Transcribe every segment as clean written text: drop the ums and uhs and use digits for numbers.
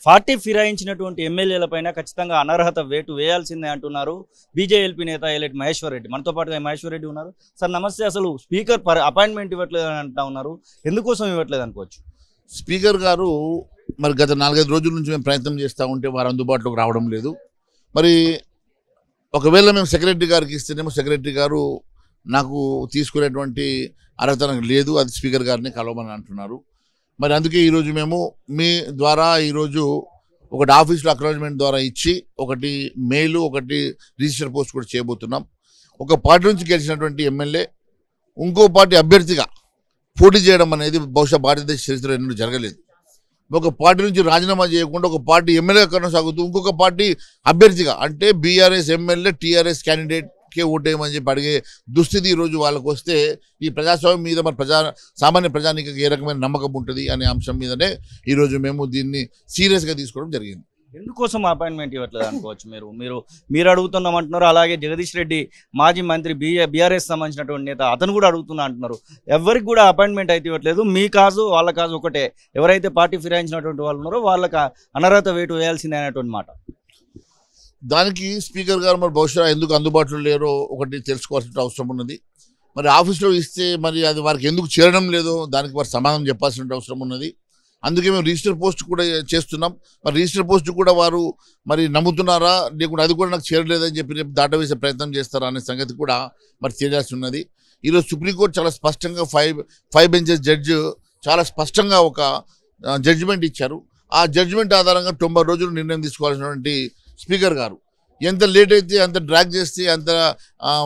Party ఫిరాయించినటువంటి ఎమ్మెల్యేలపైన ఖచ్చితంగా అనర్హత వేటు వేయాల్సిందే అంటున్నారు బీజేఎల్పీ నేత ఎలెట్ మహేశ్వర్ రెడ్డి. మనతో పాటుగా మహేశ్వర్ రెడ్డి ఉన్నారు. సార్ నమస్తే. అసలు స్పీకర్ అపాయింట్మెంట్ ఇవ్వట్లేదు అని అంటా ఉన్నారు, ఎందుకోసం ఇవ్వట్లేదు అనుకోవచ్చు? స్పీకర్ గారు మరి గత 4-5 రోజుల నుంచి మేము ప్రయత్నం చేస్తూ ఉంటే వారు అందుబాటులోకి రావడం లేదు. మరి ఒకవేళ మేము సెక్రటరీ గారికి ఇస్తేనేమో సెక్రటరీ గారు నాకు తీసుకునేటువంటి అర్హత నాకు లేదు, అది స్పీకర్ గారిని కలవమని అంటున్నారు. మరి అందుకే ఈరోజు మేము మీ ద్వారా ఈరోజు ఒకటి ఆఫీస్లో అక్నాలజ్మెంట్ ద్వారా ఇచ్చి ఒకటి మెయిల్ ఒకటి రిజిస్టర్ పోస్ట్ కూడా చేయబోతున్నాం. ఒక పార్టీ నుంచి గెలిచినటువంటి ఎమ్మెల్యే ఇంకో పార్టీ అభ్యర్థిగా పోటీ చేయడం అనేది బహుశా భారతదేశ చరిత్రలో ఎన్నడూ జరగలేదు. ఒక పార్టీ నుంచి రాజీనామా చేయకుండా ఒక పార్టీ ఎమ్మెల్యే కొనసాగుతూ ఇంకొక పార్టీ అభ్యర్థిగా అంటే బీఆర్ఎస్ ఎమ్మెల్యే టీఆర్ఎస్ క్యాండిడేట్కే ఓటేయమని చెప్పి అడిగే దుస్థితి ఈరోజు వాళ్ళకు వస్తే ఈ ప్రజాస్వామ్యం మీద మరి సామాన్య ప్రజానికి ఏ రకమైన నమ్మకం ఉంటుంది అనే అంశం మీదనే ఈరోజు మేము దీన్ని సీరియస్గా తీసుకోవడం జరిగింది. ఎందుకోసం అపాయింట్మెంట్ ఇవ్వట్లేదు అనుకోవచ్చు? మీరు అడుగుతున్నామంటున్నారు. అలాగే జగదీష్ రెడ్డి మాజీ మంత్రి బీఆర్ఎస్ సంబంధించినటువంటి నేత అతను కూడా అడుగుతున్నా అంటున్నారు. ఎవరికి కూడా అపాయింట్మెంట్ అయితే ఇవ్వట్లేదు. మీ కాజు వాళ్ళ కాజు ఒకటే. ఎవరైతే పార్టీ ఫిరాయించినటువంటి వాళ్ళు ఉన్నారో వాళ్ళకి అనర్హత వేటు వేయాల్సిందే అనేటువంటి మాట. దానికి స్పీకర్ గారు మరి బహుశా ఎందుకు అందుబాటులో లేరో ఒకటి తెలుసుకోవాల్సిన అవసరం ఉన్నది. మరి ఆఫీస్లో ఇస్తే మరి అది వారికి ఎందుకు చేరడం లేదో దానికి వారు సమాధానం చెప్పాల్సిన అవసరం ఉన్నది. అందుకే మేము రిజిస్టర్ పోస్ట్ కూడా చేస్తున్నాం. మరి రిజిస్టర్ పోస్ట్ కూడా వారు మరి నమ్ముతున్నారా లేకుండా అది కూడా నాకు చేరలేదని చెప్పి రేపు దాటవేసే ప్రయత్నం చేస్తారా అనే సంగతి కూడా మరి తెలియాల్సి ఉన్నది. ఈరోజు సుప్రీంకోర్టు చాలా స్పష్టంగా ఫైవ్ బెంచెస్ జడ్జి చాలా స్పష్టంగా ఒక జడ్జిమెంట్ ఇచ్చారు. ఆ జడ్జిమెంట్ ఆధారంగా 90 రోజులు నిర్ణయం తీసుకోవాల్సినటువంటి స్పీకర్ గారు ఎంత లేట్ అయితే అంత డ్రాగ్ చేస్తే అంత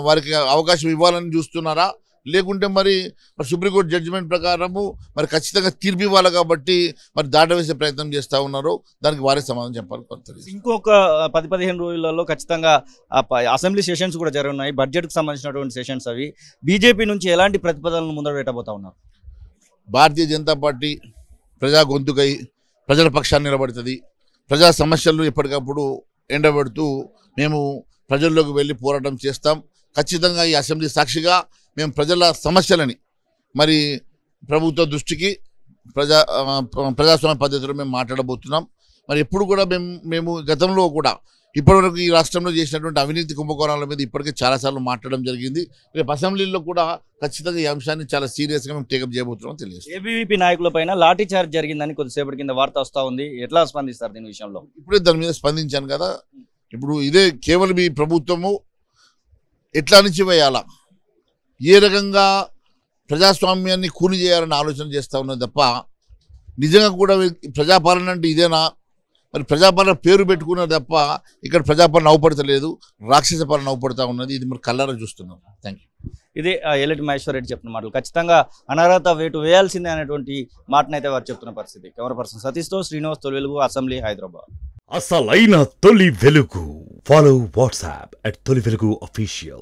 వారికి అవకాశం ఇవ్వాలని చూస్తున్నారా, లేకుంటే మరి సుప్రీంకోర్టు జడ్జిమెంట్ ప్రకారము మరి ఖచ్చితంగా తీర్పు ఇవ్వాలి కాబట్టి మరి దాటవేసే ప్రయత్నం చేస్తూ ఉన్నారో దానికి వారే సమాధానం చెప్పాలి. ఇంకొక 10-15 రోజులలో ఖచ్చితంగా అసెంబ్లీ సెషన్స్ కూడా జరుగున్నాయి, బడ్జెట్కి సంబంధించినటువంటి సెషన్స్. అవి బీజేపీ నుంచి ఎలాంటి ప్రతిపాదనలు ముందర పెట్టబోతా ఉన్నారు? భారతీయ జనతా పార్టీ ప్రజా గొంతుకై ప్రజల పక్షాన్ని నిలబడుతుంది. ప్రజా సమస్యలను ఎప్పటికప్పుడు ఎండబెడుతూ మేము ప్రజల్లోకి వెళ్ళి పోరాటం చేస్తాం. ఖచ్చితంగా ఈ అసెంబ్లీ సాక్షిగా మేము ప్రజల సమస్యలని మరి ప్రభుత్వ దృష్టికి ప్రజాస్వామ్య పద్ధతిలో మేము మాట్లాడబోతున్నాం. మరి ఎప్పుడు కూడా మేము గతంలో కూడా ఇప్పటివరకు ఈ రాష్ట్రంలో చేసినటువంటి అవినీతి కుంభకోణాల మీద ఇప్పటికే చాలాసార్లు మాట్లాడడం జరిగింది. రేపు అసెంబ్లీలో కూడా ఖచ్చితంగా ఈ అంశాన్ని చాలా సీరియస్గా మేము టేకప్ చేయబోతున్నాం తెలియజేస్తాం. ఏబీవీపీ నాయకుల పైన లాఠీ చార్జ్ జరిగిందని కొద్దిసేపటి కింద వార్త వస్తూ ఉంది. ఎట్లా స్పందిస్తారు దీని విషయంలో? ఇప్పుడే దాని మీద స్పందించాను కదా. ఇప్పుడు ఇదే కేవలం ఈ ప్రభుత్వము ఎట్లా నుంచి వేయాలా, ఏ రకంగా ప్రజాస్వామ్యాన్ని కూని చేయాలని ఆలోచన చేస్తూ ఉన్నది తప్ప నిజంగా కూడా ప్రజాపాలన అంటే ఇదేనా? మరి ప్రజాపాలన పేరు పెట్టుకున్నది తప్ప ఇక్కడ ప్రజాపాలన అవపడతలేదు, రాక్షస పాలన అవపడతా ఉన్నది. ఇది మరి కళ్ళారా చూస్తున్నాం. Thank you. ఇది ఎలెట్ మహేశ్వర్ రెడ్డి చెప్పిన మాటలు. ఖచ్చితంగా అనర్హత వేటు వేయాల్సిందే అనేటువంటి మాటనైతే వారు చెప్తున్న పరిస్థితి. కెమెరా పర్సన్ సతీష్తో శ్రీనివాస్, తొలి వెలుగు, అసెంబ్లీ, హైదరాబాద్. అసలైన తొలి వెలుగు. ఫాలో వాట్సాప్ @తొలి వెలుగు official.